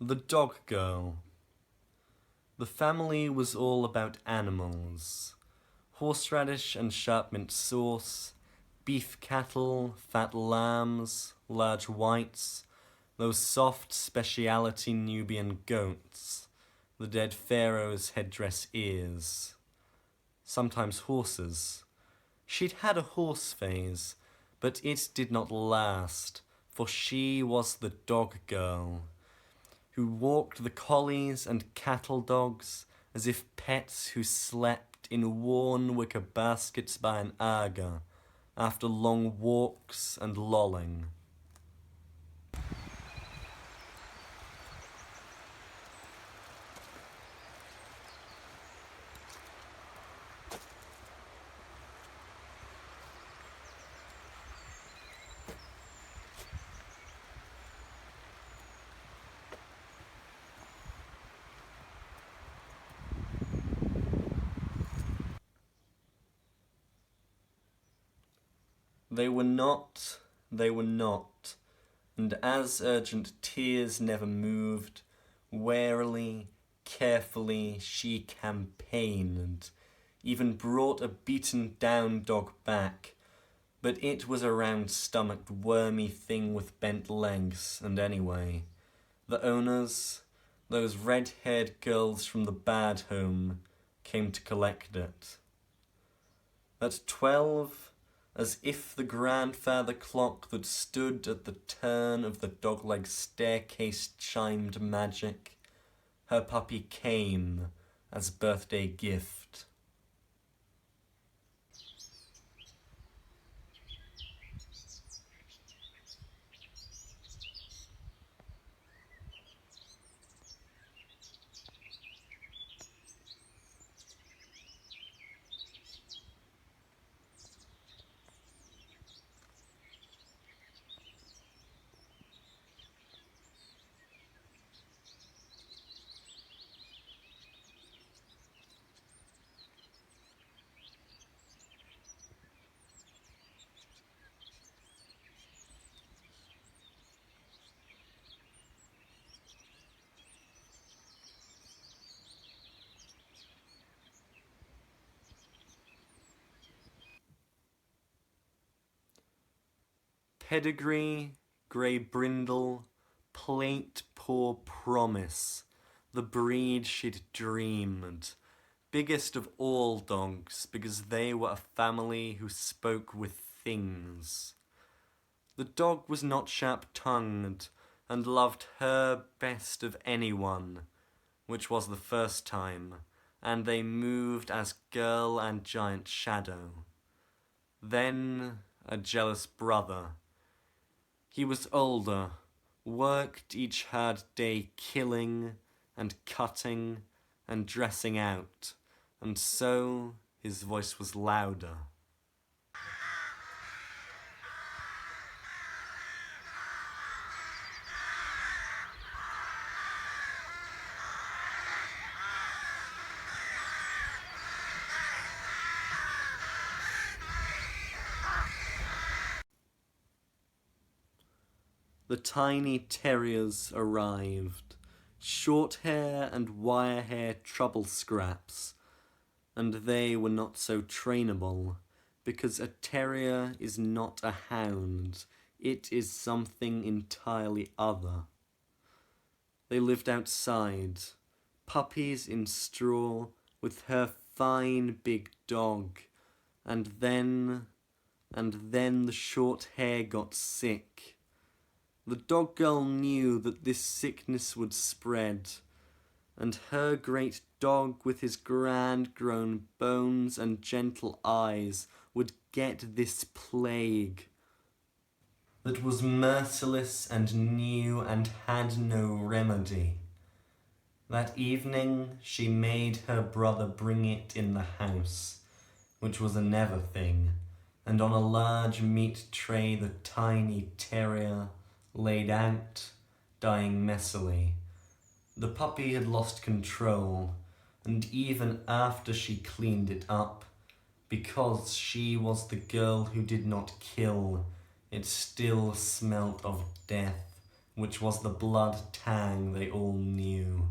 The Dog Girl. The family was all about animals. Horseradish and sharp mint sauce, beef cattle, fat lambs, large whites, those soft speciality Nubian goats, the dead pharaoh's headdress ears. Sometimes horses. She'd had a horse phase, but it did not last, for she was the dog girl, who walked the collies and cattle dogs as if pets who slept in worn wicker baskets by an aga after long walks and lolling. They were not, and as urgent tears never moved, warily, carefully she campaigned, even brought a beaten-down dog back, but it was a round-stomached, wormy thing with bent legs, and anyway, the owners, those red-haired girls from the bad home, came to collect it. At 12, as if the grandfather clock that stood at the turn of the dogleg staircase chimed magic, her puppy came as birthday gift. Pedigree, grey brindle, plate poor promise, the breed she'd dreamed. Biggest of all dogs, because they were a family who spoke with things. The dog was not sharp-tongued, and loved her best of anyone, which was the first time, and they moved as girl and giant shadow. Then a jealous brother. He was older, worked each hard day killing and cutting and dressing out, and so his voice was louder. The tiny terriers arrived, short hair and wire hair trouble scraps, and they were not so trainable, because a terrier is not a hound, it is something entirely other. They lived outside, puppies in straw, with her fine big dog, and then the short hair got sick. The dog girl knew that this sickness would spread, and her great dog with his grand grown bones and gentle eyes would get this plague that was merciless and new and had no remedy. That evening she made her brother bring it in the house, which was a never thing, and on a large meat tray the tiny terrier laid out, dying messily. The puppy had lost control, and even after she cleaned it up, because she was the girl who did not kill, it still smelt of death which was the blood tang they all knew.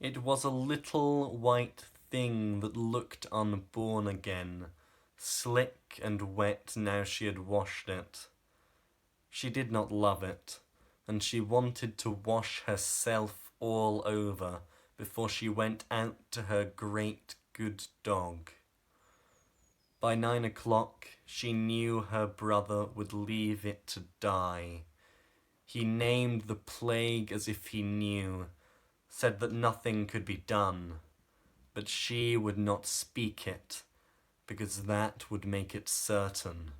It was a little white thing that looked unborn again, slick and wet now she had washed it. She did not love it, and she wanted to wash herself all over before she went out to her great good dog. By 9 o'clock, she knew her brother would leave it to die. He named the plague as if he knew, said that nothing could be done, but she would not speak it, because that would make it certain.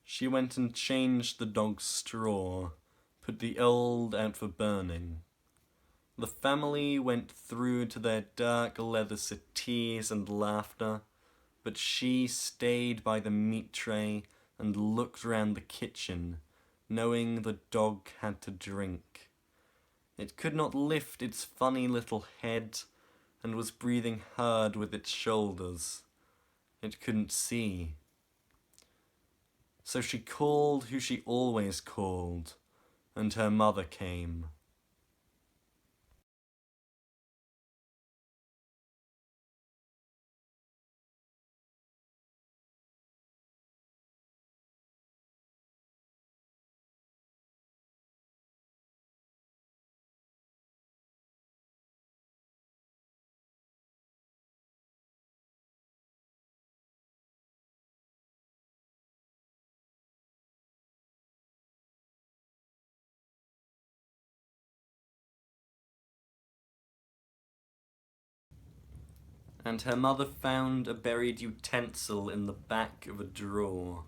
She went and changed the dog's straw, put the old out for burning. The family went through to their dark leather settees and laughter, but she stayed by the meat tray and looked round the kitchen, knowing the dog had to drink. It could not lift its funny little head and was breathing hard with its shoulders. It couldn't see. So she called who she always called, and her mother came. And her mother found a buried utensil in the back of a drawer,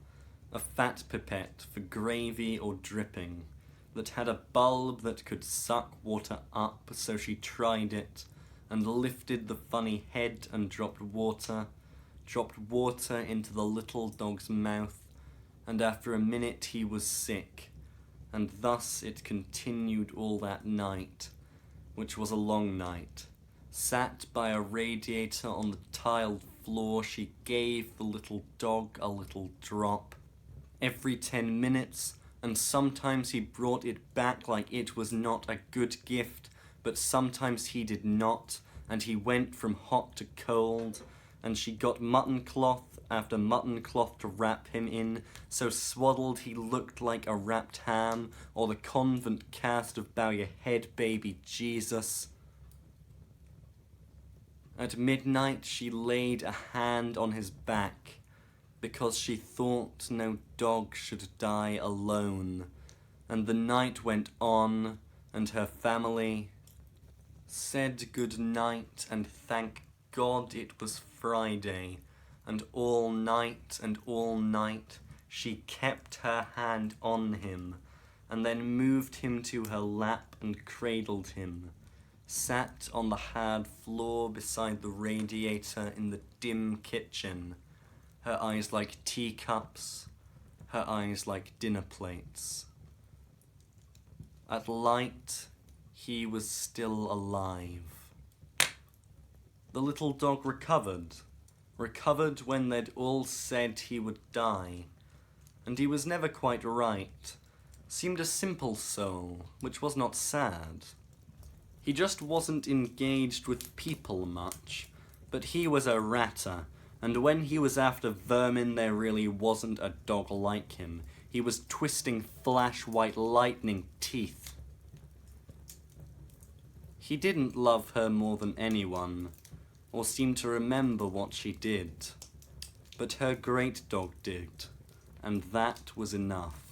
a fat pipette for gravy or dripping, that had a bulb that could suck water up, so she tried it, and lifted the funny head and dropped water into the little dog's mouth, and after a minute he was sick, and thus it continued all that night, which was a long night. Sat by a radiator on the tiled floor, she gave the little dog a little drop every 10 minutes, and sometimes he brought it back like it was not a good gift, but sometimes he did not, and he went from hot to cold, and she got mutton cloth after mutton cloth to wrap him in, so swaddled he looked like a wrapped ham, or the convent cast of Bow Your Head Baby Jesus. At midnight she laid a hand on his back, because she thought no dog should die alone, and the night went on, and her family said good night and thank God it was Friday, and all night she kept her hand on him, and then moved him to her lap and cradled him, sat on the hard floor beside the radiator in the dim kitchen, her eyes like teacups, her eyes like dinner plates. At light, he was still alive. The little dog recovered when they'd all said he would die, and he was never quite right, seemed a simple soul, which was not sad. He just wasn't engaged with people much, but he was a ratter, and when he was after vermin there really wasn't a dog like him. He was twisting flash white lightning teeth. He didn't love her more than anyone, or seem to remember what she did, but her great dog did, and that was enough.